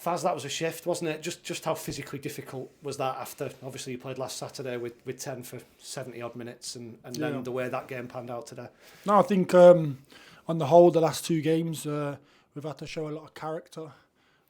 Faz, that was a shift, wasn't it? Just how physically difficult was that after, obviously, you played last Saturday with 10 for 70 odd minutes and then the way that game panned out today? No, I think on the whole, the last 2 games, we've had to show a lot of character.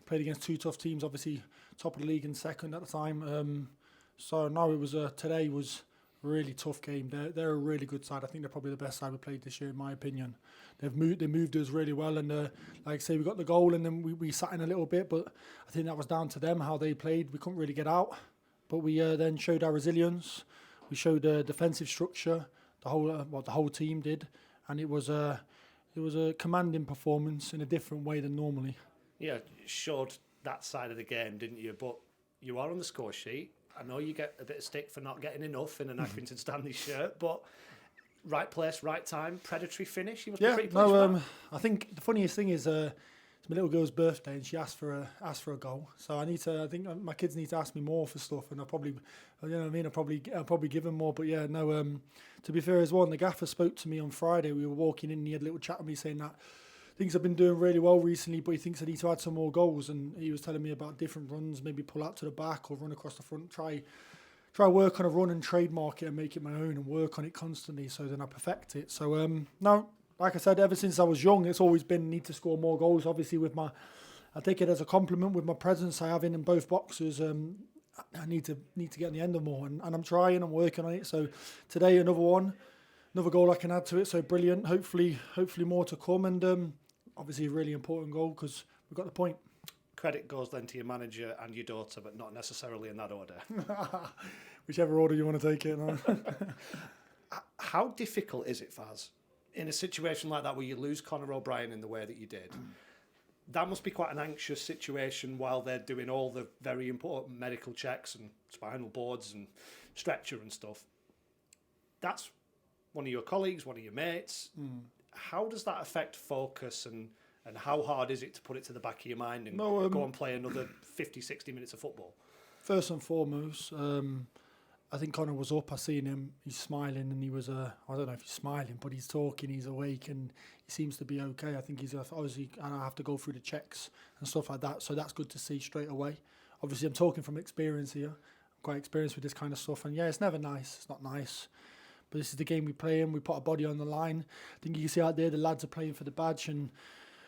Played against 2 tough teams, obviously top of the league and second at the time. So no, it was today was a really tough game. They're a really good side. I think they're probably the best side we played this year, in my opinion. They moved us really well, and like I say, we got the goal, and then we sat in a little bit, but I think that was down to them how they played. We couldn't really get out, but we then showed our resilience. We showed defensive structure. The whole team did, and it was a commanding performance in a different way than normally. Yeah, showed that side of the game, didn't you? But you are on the score sheet. I know you get a bit of stick for not getting enough in an Accrington Stanley shirt, but right place, right time, predatory finish. You must be pretty pleased with that. I think the funniest thing is it's my little girl's birthday, and she asked for a goal. So I think my kids need to ask me more for stuff, and I'll probably, you know what I mean, I'll probably give them more. But yeah, no. To be fair as well, the gaffer spoke to me on Friday. We were walking in, and he had a little chat with me saying that things have been doing really well recently, but he thinks I need to add some more goals. And he was telling me about different runs, maybe pull out to the back or run across the front, try work on a run and trademark it and make it my own and work on it constantly, so then I perfect it. So no, like I said, ever since I was young, it's always been need to score more goals. Obviously, I take it as a compliment with my presence I have in both boxes. I need to get in the end of more, and I'm trying, I'm working on it. So today, another goal I can add to it. So brilliant. Hopefully more to come, and obviously a really important goal because we've got the point. Credit goes then to your manager and your daughter, but not necessarily in that order. Whichever order you want to take it. No? How difficult is it, Faz, in a situation like that where you lose Conor O'Brien in the way that you did? That must be quite an anxious situation while they're doing all the very important medical checks and spinal boards and stretcher and stuff. That's one of your colleagues, one of your mates. How does that affect focus, and how hard is it to put it to the back of your mind and go and play another 50, 60 minutes of football? First and foremost, I think Conor was up. I seen him. He's smiling, and he was. I don't know if he's smiling, but he's talking. He's awake, and he seems to be okay. I think he's obviously. And I have to go through the checks and stuff like that. So that's good to see straight away. Obviously, I'm talking from experience here. I'm quite experienced with this kind of stuff, and yeah, it's never nice. It's not nice, but this is the game we play in. We put our body on the line. I think you can see out there the lads are playing for the badge and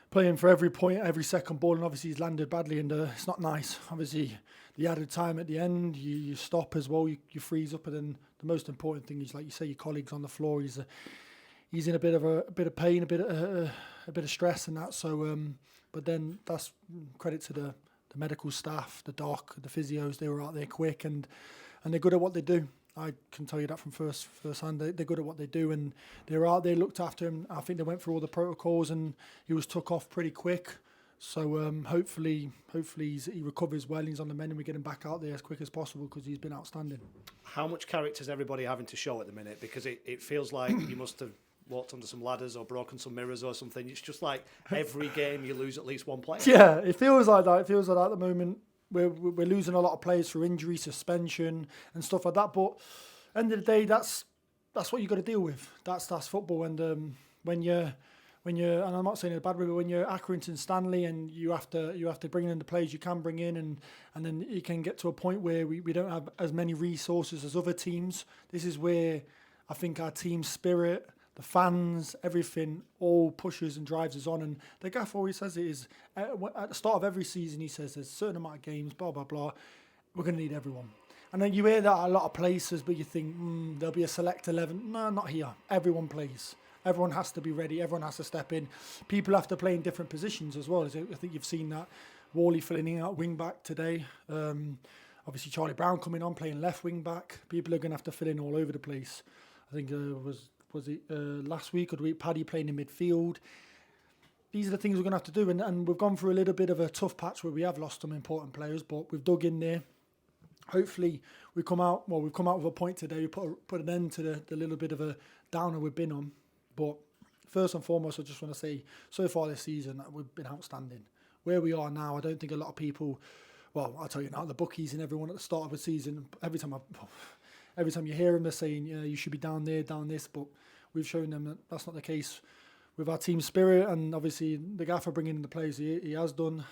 playing for every point, every second ball, and obviously he's landed badly, and it's not nice. Obviously, the added time at the end, you stop as well, you freeze up, and then the most important thing is, like you say, your colleagues on the floor. He's in a bit of pain, a bit of stress, and that. So, but then that's credit to the medical staff, the doc, the physios. They were out there quick, and they're good at what they do. I can tell you that from first hand. They're good at what they do, and they were out there, looked after him. I think they went through all the protocols, and he was took off pretty quick. So hopefully he recovers well. He's on the mend, and we get him back out there as quick as possible because he's been outstanding. How much character is everybody having to show at the minute? Because it feels like you must have walked under some ladders or broken some mirrors or something. It's just like every game you lose at least one player. Yeah, it feels like that. It feels like that at the moment. We're losing a lot of players through injury, suspension, and stuff like that. But end of the day, that's what you got to deal with. That's football. And when you're, and I'm not saying in a bad way, but when you're Accrington Stanley and you have to bring in the players you can bring in, and then it can get to a point where we don't have as many resources as other teams. This is where I think our team spirit, the fans, everything all pushes and drives us on. And the gaffer always says it is at the start of every season. He says there's a certain amount of games, blah blah blah. We're going to need everyone. And then you hear that at a lot of places, but you think there'll be a select 11. No, not here. Everyone plays. Everyone has to be ready. Everyone has to step in. People have to play in different positions as well. I think you've seen that. Wally filling out wing back today. Obviously Charlie Brown coming on playing left wing back. People are going to have to fill in all over the place. I think was it last week or the week, Paddy playing in midfield. These are the things we're going to have to do, and we've gone through a little bit of a tough patch where we have lost some important players, but we've dug in there. Hopefully we've come out with a point today. We put an end to the little bit of a downer we've been on. But first and foremost, I just want to say, so far this season, we've been outstanding. Where we are now, I don't think a lot of people, well, I'll tell you now, the bookies and everyone at the start of the season, every time you hear them, they're saying, you should be down there, down this, but we've shown them that that's not the case with our team spirit, and obviously the gaffer bringing in the players he has done.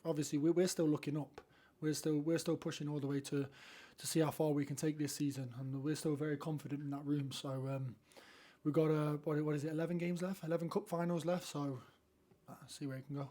obviously we're still looking up. We're still pushing all the way to see how far we can take this season, and we're still very confident in that room. So we've got what is it, 11 games left, 11 cup finals left. So see where it can go.